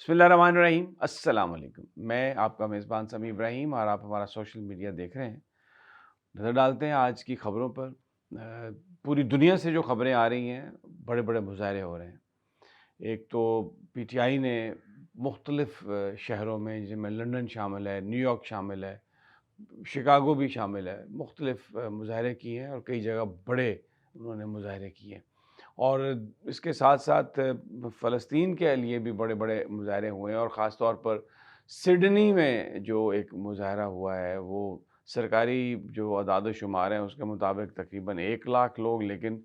بسم اللہ الرحمن الرحیم، السلام علیکم۔ میں آپ کا میزبان سمیع ابراہیم اور آپ ہمارا سوشل میڈیا دیکھ رہے ہیں۔ نظر ڈالتے ہیں آج کی خبروں پر۔ پوری دنیا سے جو خبریں آ رہی ہیں، بڑے بڑے مظاہرے ہو رہے ہیں۔ ایک تو پی ٹی آئی نے مختلف شہروں میں، جن میں لندن شامل ہے، نیو یارک شامل ہے، شکاگو بھی شامل ہے، مختلف مظاہرے کیے ہیں اور کئی جگہ بڑے انہوں نے مظاہرے کیے ہیں۔ اور اس کے ساتھ ساتھ فلسطین کے لیے بھی بڑے بڑے مظاہرے ہوئے ہیں، اور خاص طور پر سڈنی میں جو ایک مظاہرہ ہوا ہے، وہ سرکاری جو اعداد و شمار ہیں اس کے مطابق تقریباً 1 لاکھ لوگ، لیکن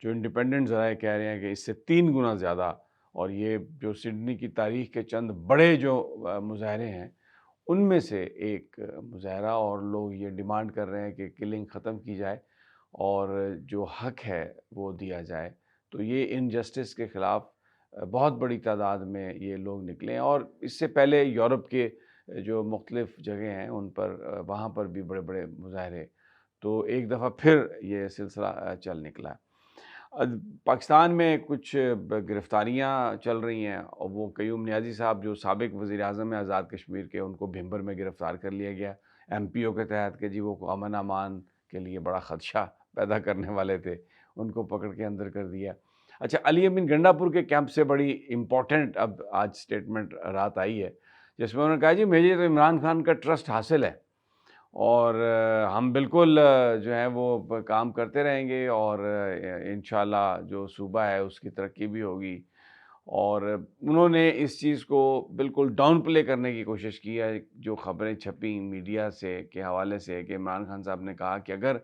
جو انڈیپینڈنٹ ذرائع کہہ رہے ہیں کہ اس سے 3 گنا زیادہ۔ اور یہ جو سڈنی کی تاریخ کے چند بڑے جو مظاہرے ہیں ان میں سے ایک مظاہرہ، اور لوگ یہ ڈیمانڈ کر رہے ہیں کہ کلنگ ختم کی جائے اور جو حق ہے وہ دیا جائے۔ تو یہ انجسٹس کے خلاف بہت بڑی تعداد میں یہ لوگ نکلے ہیں، اور اس سے پہلے یورپ کے جو مختلف جگہیں ہیں ان پر وہاں پر بھی بڑے بڑے مظاہرے۔ تو ایک دفعہ پھر یہ سلسلہ چل نکلا ہے۔ پاکستان میں کچھ گرفتاریاں چل رہی ہیں، اور وہ قیوم نیازی صاحب جو سابق وزیر اعظم ہیں آزاد کشمیر کے، ان کو بھمبر میں گرفتار کر لیا گیا ایم پی او کے تحت کہ جی وہ امن امان کے لیے بڑا خدشہ پیدا کرنے والے تھے، ان کو پکڑ کے اندر کر دیا۔ اچھا، علی امین گنڈا پور کے کیمپ سے بڑی امپورٹنٹ اب آج سٹیٹمنٹ رات آئی ہے، جس میں انہوں نے کہا جی مجھے تو عمران خان کا ٹرسٹ حاصل ہے، اور ہم بالکل جو ہے وہ کام کرتے رہیں گے، اور انشاءاللہ جو صوبہ ہے اس کی ترقی بھی ہوگی۔ اور انہوں نے اس چیز کو بالکل ڈاؤن پلے کرنے کی کوشش کی ہے، جو خبریں چھپیں میڈیا سے کے حوالے سے کہ عمران خان صاحب نے کہا کہ اگر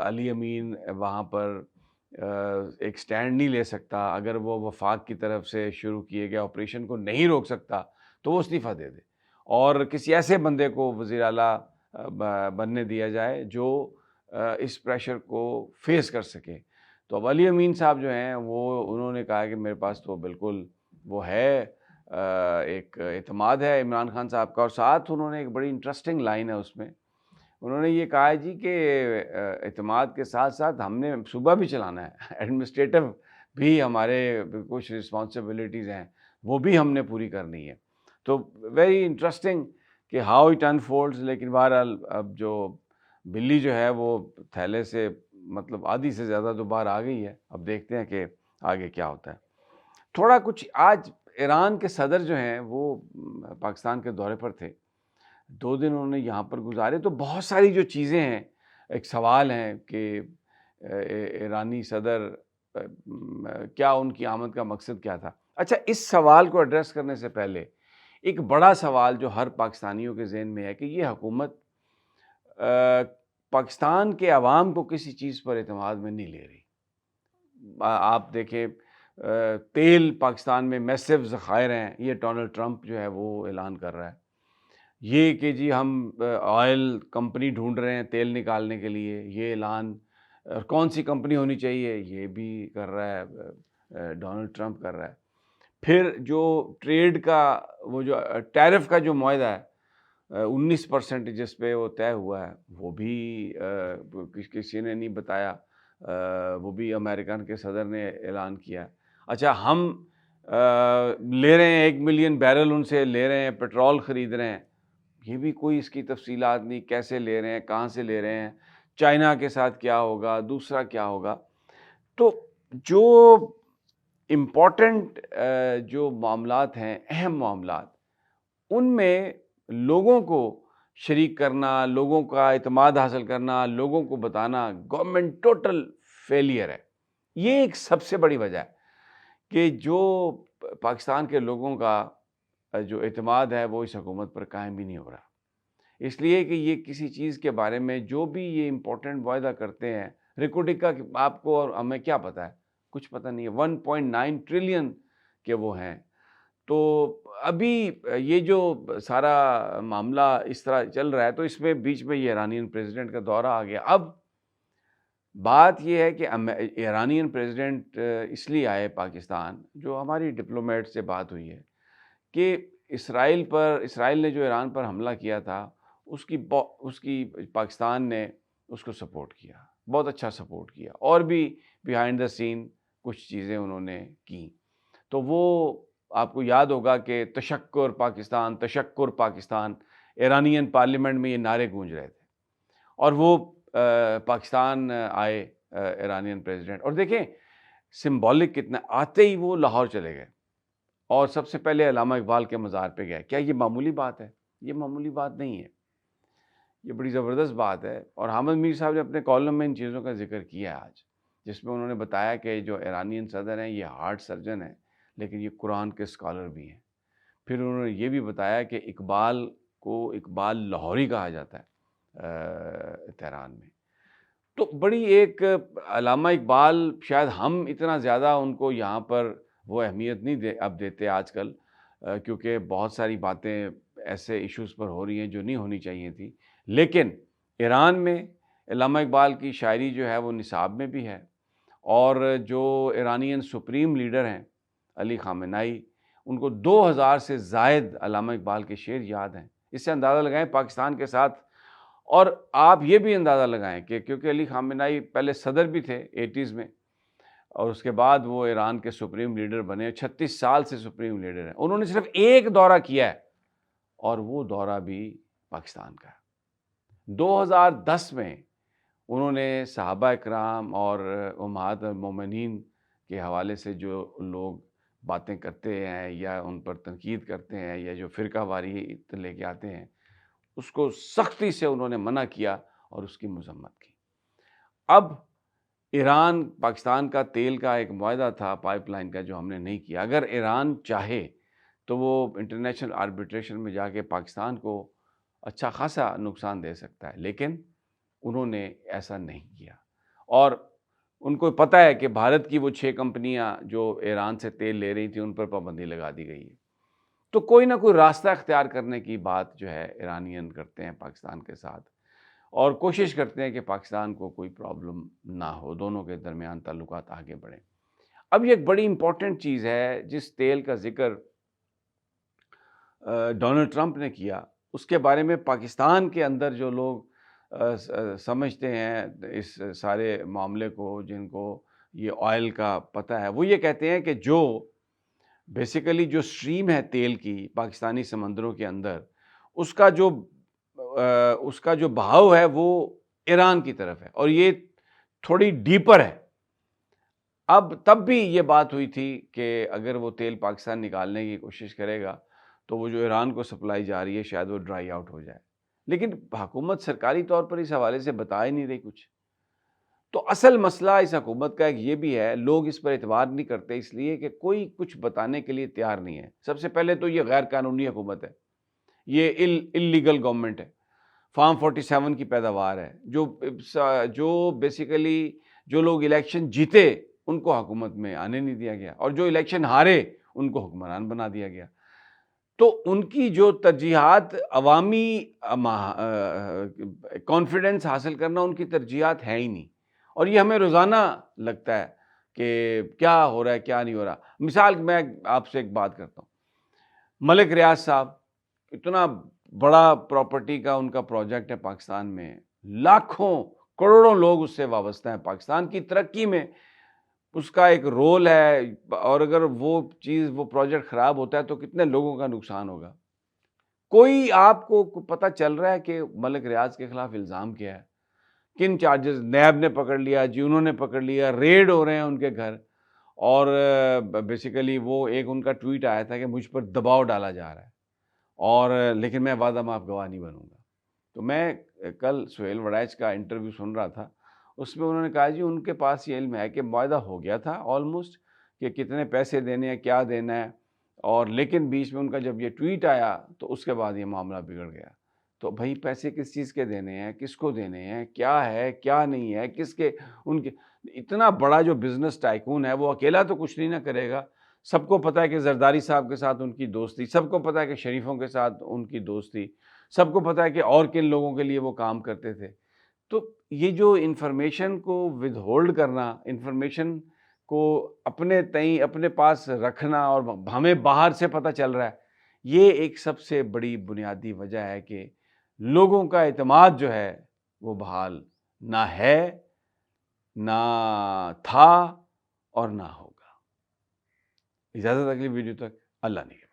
علی امین وہاں پر ایک سٹینڈ نہیں لے سکتا، اگر وہ وفاق کی طرف سے شروع کیے گئے آپریشن کو نہیں روک سکتا تو وہ استعفیٰ دے دے، اور کسی ایسے بندے کو وزیر اعلیٰ بننے دیا جائے جو اس پریشر کو فیس کر سکے۔ تو اب علی امین صاحب جو ہیں وہ انہوں نے کہا کہ میرے پاس تو بالکل وہ ہے، ایک اعتماد ہے عمران خان صاحب کا۔ اور ساتھ انہوں نے ایک بڑی انٹرسٹنگ لائن ہے اس میں، انہوں نے یہ کہا ہے جی کہ اعتماد کے ساتھ ساتھ ہم نے صوبہ بھی چلانا ہے، ایڈمنسٹریٹو بھی ہمارے کچھ رسپانسبلٹیز ہیں، وہ بھی ہم نے پوری کرنی ہے۔ تو ویری انٹرسٹنگ کہ ہاؤ اٹ انفولڈز۔ لیکن بہرحال اب جو بلی جو ہے وہ تھیلے سے مطلب آدھی سے زیادہ تو باہر آ گئی ہے، اب دیکھتے ہیں کہ آگے کیا ہوتا ہے۔ تھوڑا کچھ آج ایران کے صدر جو ہیں وہ پاکستان کے دورے پر تھے، 2 دن انہوں نے یہاں پر گزارے، تو بہت ساری جو چیزیں ہیں، ایک سوال ہیں کہ ایرانی صدر کیا ان کی آمد کا مقصد کیا تھا۔ اچھا، اس سوال کو ایڈریس کرنے سے پہلے ایک بڑا سوال جو ہر پاکستانیوں کے ذہن میں ہے کہ یہ حکومت پاکستان کے عوام کو کسی چیز پر اعتماد میں نہیں لے رہی۔ آپ دیکھیں تیل پاکستان میں میسو ذخائر ہیں، یہ ڈونلڈ ٹرمپ جو ہے وہ اعلان کر رہا ہے، یہ کہ جی ہم آئل کمپنی ڈھونڈ رہے ہیں تیل نکالنے کے لیے، یہ اعلان، اور کون سی کمپنی ہونی چاہیے یہ بھی کر رہا ہے ڈونلڈ ٹرمپ کر رہا ہے۔ پھر جو ٹریڈ کا وہ جو ٹیرف کا جو معاہدہ ہے 19% جس پہ وہ طے ہوا ہے، وہ بھی کسی نے نہیں بتایا، وہ بھی امریکن کے صدر نے اعلان کیا۔ اچھا، ہم لے رہے ہیں 1 ملین بیرل ان سے لے رہے ہیں، پیٹرول خرید رہے ہیں، یہ بھی کوئی اس کی تفصیلات نہیں، کیسے لے رہے ہیں، کہاں سے لے رہے ہیں، چائنا کے ساتھ کیا ہوگا، دوسرا کیا ہوگا۔ تو جو امپورٹنٹ جو معاملات ہیں، اہم معاملات، ان میں لوگوں کو شریک کرنا، لوگوں کا اعتماد حاصل کرنا، لوگوں کو بتانا گورنمنٹ ٹوٹل فیلئر ہے۔ یہ ایک سب سے بڑی وجہ ہے کہ جو پاکستان کے لوگوں کا جو اعتماد ہے وہ اس حکومت پر قائم بھی نہیں ہو رہا، اس لیے کہ یہ کسی چیز کے بارے میں جو بھی یہ امپورٹنٹ معاہدہ کرتے ہیں، ریکارڈنگ کا آپ کو اور ہمیں کیا پتہ ہے، کچھ پتہ نہیں ہے۔ 1.9 ٹریلین کے وہ ہیں۔ تو ابھی یہ جو سارا معاملہ اس طرح چل رہا ہے، تو اس میں بیچ میں یہ ایرانین پریزیڈنٹ کا دورہ آ گیا۔ اب بات یہ ہے کہ ایرانین پریزیڈنٹ اس لیے آئے پاکستان، جو ہماری ڈپلومیٹ سے بات ہوئی ہے کہ اسرائیل نے جو ایران پر حملہ کیا تھا، اس کی پاکستان نے اس کو سپورٹ کیا، بہت اچھا سپورٹ کیا، اور بھی بیہائنڈ دا سین کچھ چیزیں انہوں نے کی۔ تو وہ آپ کو یاد ہوگا کہ تشکر پاکستان، ایرانین پارلیمنٹ میں یہ نعرے گونج رہے تھے، اور وہ پاکستان آئے ایرانین پریزیڈنٹ، اور دیکھیں سمبولک کتنا، آتے ہی وہ لاہور چلے گئے اور سب سے پہلے علامہ اقبال کے مزار پہ گئے۔ کیا یہ معمولی بات ہے؟ یہ معمولی بات نہیں ہے، یہ بڑی زبردست بات ہے، اور حامد میر صاحب نے اپنے کالم میں ان چیزوں کا ذکر کیا ہے آج، جس میں انہوں نے بتایا کہ جو ایرانین صدر ہیں یہ ہارٹ سرجن ہیں، لیکن یہ قرآن کے اسکالر بھی ہیں۔ پھر انہوں نے یہ بھی بتایا کہ اقبال کو اقبال لاہوری کہا جاتا ہے تہران میں۔ تو بڑی ایک علامہ اقبال، شاید ہم اتنا زیادہ ان کو یہاں پر وہ اہمیت نہیں اب دیتے آج کل، کیونکہ بہت ساری باتیں ایسے ایشوز پر ہو رہی ہیں جو نہیں ہونی چاہیے تھی، لیکن ایران میں علامہ اقبال کی شاعری جو ہے وہ نصاب میں بھی ہے، اور جو ایرانین سپریم لیڈر ہیں علی خامنائی، ان کو 2000 سے زائد علامہ اقبال کے شعر یاد ہیں۔ اس سے اندازہ لگائیں پاکستان کے ساتھ، اور آپ یہ بھی اندازہ لگائیں کہ کیونکہ علی خامنائی پہلے صدر بھی تھے 80s میں، اور اس کے بعد وہ ایران کے سپریم لیڈر بنے، 36 سال سے سپریم لیڈر ہیں۔ انہوں نے صرف ایک دورہ کیا ہے، اور وہ دورہ بھی پاکستان کا ہے۔ 2010 میں انہوں نے صحابہ اکرام اور امہات المومنین کے حوالے سے جو لوگ باتیں کرتے ہیں یا ان پر تنقید کرتے ہیں یا جو فرقہ واری لے کے آتے ہیں، اس کو سختی سے انہوں نے منع کیا اور اس کی مذمت کی۔ اب ایران پاکستان کا تیل کا ایک معاہدہ تھا پائپ لائن کا، جو ہم نے نہیں کیا۔ اگر ایران چاہے تو وہ انٹرنیشنل آربیٹریشن میں جا کے پاکستان کو اچھا خاصا نقصان دے سکتا ہے، لیکن انہوں نے ایسا نہیں کیا، اور ان کو پتہ ہے کہ بھارت کی وہ 6 کمپنیاں جو ایران سے تیل لے رہی تھیں ان پر پابندی لگا دی گئی ہے۔ تو کوئی نہ کوئی راستہ اختیار کرنے کی بات جو ہے ایرانین کرتے ہیں پاکستان کے ساتھ، اور کوشش کرتے ہیں کہ پاکستان کو کوئی پرابلم نہ ہو، دونوں کے درمیان تعلقات آگے بڑھیں۔ اب یہ ایک بڑی امپورٹنٹ چیز ہے، جس تیل کا ذکر ڈونلڈ ٹرمپ نے کیا، اس کے بارے میں پاکستان کے اندر جو لوگ سمجھتے ہیں اس سارے معاملے کو، جن کو یہ آئل کا پتہ ہے، وہ یہ کہتے ہیں کہ جو بیسیکلی جو سٹریم ہے تیل کی پاکستانی سمندروں کے اندر، اس کا جو بہاؤ ہے وہ ایران کی طرف ہے، اور یہ تھوڑی ڈیپر ہے۔ اب تب بھی یہ بات ہوئی تھی کہ اگر وہ تیل پاکستان نکالنے کی کوشش کرے گا تو وہ جو ایران کو سپلائی جا رہی ہے شاید وہ ڈرائی آؤٹ ہو جائے، لیکن حکومت سرکاری طور پر اس حوالے سے بتا ہی نہیں رہی کچھ۔ تو اصل مسئلہ اس حکومت کا ایک یہ بھی ہے، لوگ اس پر اعتبار نہیں کرتے اس لیے کہ کوئی کچھ بتانے کے لیے تیار نہیں ہے۔ سب سے پہلے تو یہ غیر قانونی حکومت ہے، یہ اللیگل گورنمنٹ ہے، فارم 47 کی پیداوار ہے، جو بیسیکلی جو لوگ الیکشن جیتے ان کو حکومت میں آنے نہیں دیا گیا، اور جو الیکشن ہارے ان کو حکمران بنا دیا گیا۔ تو ان کی جو ترجیحات، عوامی کانفیڈنس حاصل کرنا ان کی ترجیحات ہے ہی نہیں، اور یہ ہمیں روزانہ لگتا ہے کہ کیا ہو رہا ہے کیا نہیں ہو رہا۔ مثال میں آپ سے ایک بات کرتا ہوں، ملک ریاض صاحب، اتنا بڑا پراپرٹی کا ان کا پروجیکٹ ہے پاکستان میں، لاکھوں کروڑوں لوگ اس سے وابستہ ہیں، پاکستان کی ترقی میں اس کا ایک رول ہے، اور اگر وہ پروجیکٹ خراب ہوتا ہے تو کتنے لوگوں کا نقصان ہوگا۔ کوئی آپ کو پتہ چل رہا ہے کہ ملک ریاض کے خلاف الزام کیا ہے، کن چارجز؟ نیب نے پکڑ لیا، جی انہوں نے پکڑ لیا، ریڈ ہو رہے ہیں ان کے گھر، اور بیسیکلی وہ ایک ان کا ٹویٹ آیا تھا کہ مجھ پر دباؤ ڈالا جا رہا ہے، اور لیکن میں وعدہ معاف گواہ نہیں بنوں گا۔ تو میں کل سہیل وڑائچ کا انٹرویو سن رہا تھا، اس میں انہوں نے کہا جی ان کے پاس یہ علم ہے کہ معاہدہ ہو گیا تھا آلموسٹ، کہ کتنے پیسے دینے ہیں، کیا دینا ہے، اور لیکن بیچ میں ان کا جب یہ ٹویٹ آیا تو اس کے بعد یہ معاملہ بگڑ گیا۔ تو بھائی پیسے کس چیز کے دینے ہیں، کس کو دینے ہیں، کیا ہے کیا نہیں ہے، کس کے، ان کے اتنا بڑا جو بزنس ٹائکون ہے وہ اکیلا تو کچھ نہیں نہ کرے گا۔ سب کو پتہ ہے کہ زرداری صاحب کے ساتھ ان کی دوستی، سب کو پتہ ہے کہ شریفوں کے ساتھ ان کی دوستی، سب کو پتہ ہے کہ اور کن لوگوں کے لیے وہ کام کرتے تھے۔ تو یہ جو انفارمیشن کو ود ہولڈ کرنا، انفارمیشن کو اپنے تئیں اپنے پاس رکھنا، اور ہمیں باہر سے پتہ چل رہا ہے، یہ ایک سب سے بڑی بنیادی وجہ ہے کہ لوگوں کا اعتماد جو ہے وہ بحال نہ ہے، نہ تھا، اور نہ ہوگا۔ اجازت اگلی ویڈیو تک۔ اللہ نے